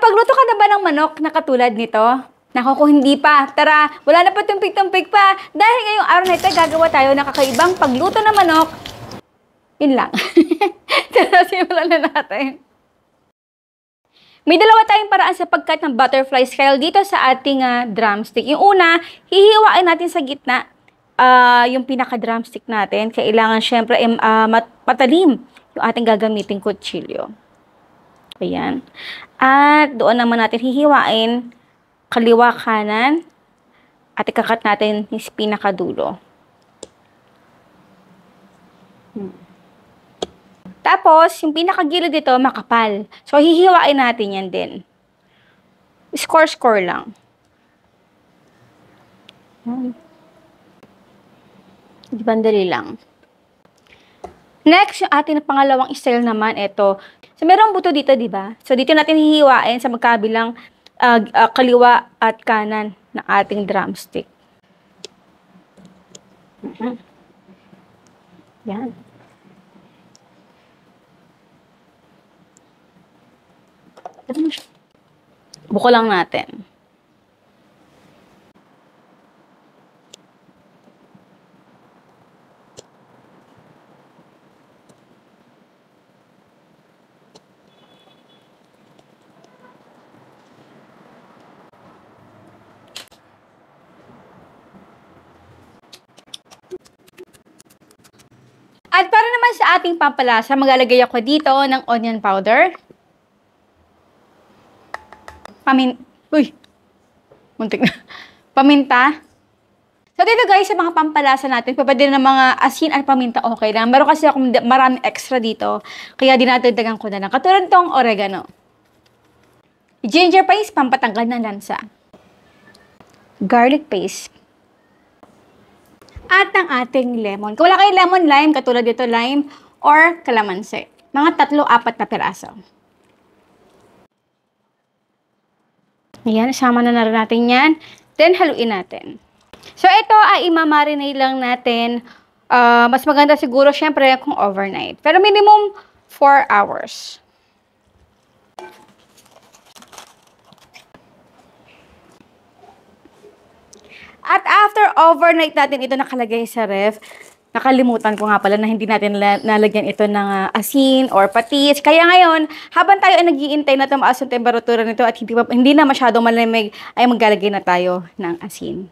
Nakapagluto ka na ba ng manok na katulad nito? Naku, kung hindi pa, tara, wala na pa tumpik-tumpik pa. Dahil ngayong araw na ito, gagawa tayo ng kakaibang pagluto ng manok. Yun lang. Tara, simulan na natin. May dalawa tayong paraan sa pagkat ng butterfly scale dito sa ating drumstick. Yung una, hihiwain natin sa gitna yung pinaka-drumstick natin. Kailangan syempre matalim yung ating gagamiting kutsilyo. Ayan. At doon naman natin hihiwain kaliwa kanan at ikakat natin yung pinakadulo. Tapos, yung pinakagilid dito, makapal. So, hihiwain natin yan din. Score lang. Bandali lang. Next, yung ating pangalawang style naman, ito. So, merong buto dito, di ba? So, dito natin hihiwain sa magkabilang kaliwa at kanan ng ating drumstick. Yan. Buko lang natin. At para naman sa ating pampalasa, maglalagay ako dito ng onion powder. Muntik na. Paminta. So dito guys, sa mga pampalasa natin, pwede ng mga asin at paminta, okay lang. Meron kasi akong marami extra dito, kaya dinadagdagan ko na lang. Katulad itong oregano. Ginger paste, pampatanggal ng lansa. Garlic paste. At ang ating lemon. Kung wala kayong lemon, lime, katulad dito, lime or kalamansi. Mga 3-4 na piraso. Ayan, sama na rin natin yan. Then, haluin natin. So, ito ay imamarinate lang natin. Mas maganda siguro, syempre, kung overnight. Pero minimum 4 hours. At after overnight natin ito nakalagay sa ref, nakalimutan ko nga pala na hindi natin nalagyan ito ng asin or patis. Kaya ngayon, habang tayo ay nag-iintay na tumaas yung temperatura nito at hindi na masyadong malamig, ay maglalagay na tayo ng asin.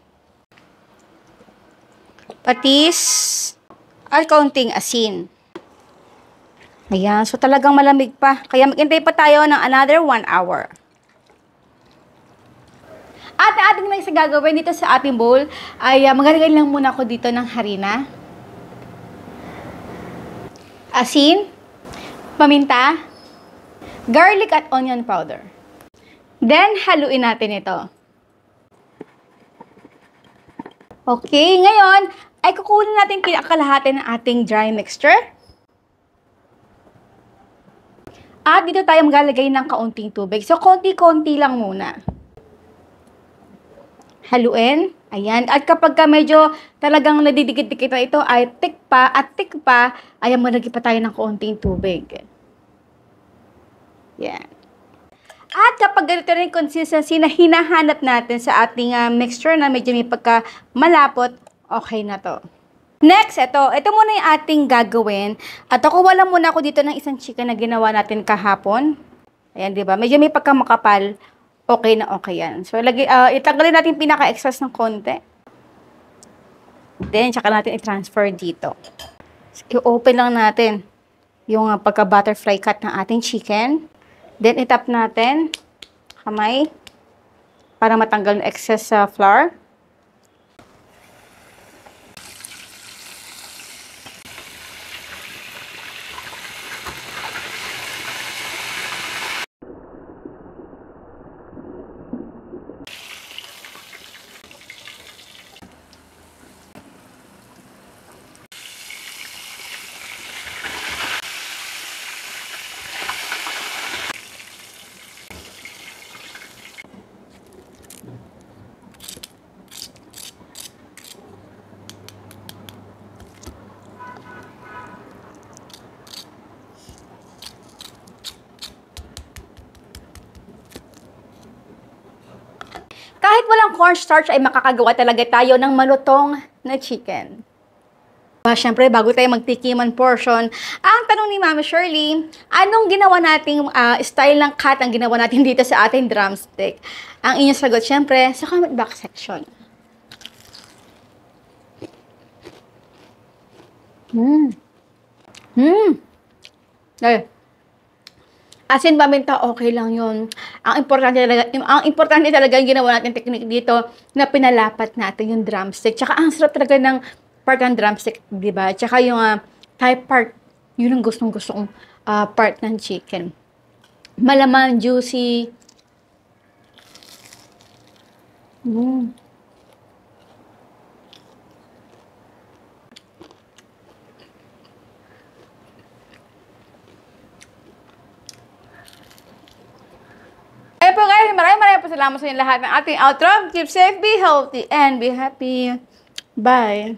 Patis at kaunting asin. Ayan, so talagang malamig pa. Kaya mag-intay pa tayo ng another 1 hour. At ang ating next gagawin dito sa ating bowl ay maglalagay lang muna ako dito ng harina, asin, paminta, garlic at onion powder. Then, haluin natin ito. Okay, ngayon ay kukunin natin kalahati ng ating dry mixture. At dito tayo maglalagay ng kaunting tubig. So, konti-konti lang muna. Haluin. Ayan. At kapag medyo talagang nadidikit-dikit na ito, ay tikpa, ayan, malagay pa tayo ng kaunting tubig. Yan. At kapag ganito rin consistency na hinahanap natin sa ating mixture na medyo may pagka-malapot, okay na to. Next, ito muna yung ating gagawin. At kukuha lang muna ako dito ng isang chicken na ginawa natin kahapon. Ayan, di ba? Medyo may pagkamakapal. Okay na okay yan. So, itanggalin natin pinaka-excess ng konti. Then, tsaka natin i-transfer dito. So, i-open lang natin yung pagka-butterfly cut ng ating chicken. Then, itap natin kamay para matanggal yung excess flour. Kahit walang cornstarch ay makakagawa talaga tayo ng malutong na chicken. Siyempre, bago tayo magtikiman portion, ang tanong ni Mama Shirley, anong ginawa nating style ng cut ang ginawa natin dito sa ating drumstick? Ang inyong sagot, siyempre, sa comment box section. Ay. Asin paminta, okay lang yun. Ang importante talaga yung ginawa natin technique dito na pinalapat natin yung drumstick. Tsaka ang sarap talaga ng part ng drumstick, di ba? Tsaka yung thigh part, yun ang gustong-gusto kong part ng chicken. Malaman, juicy. Eh po guys, maraming po salamat sa inyo lahat ng ating outro. Keep safe, be healthy, and be happy. Bye!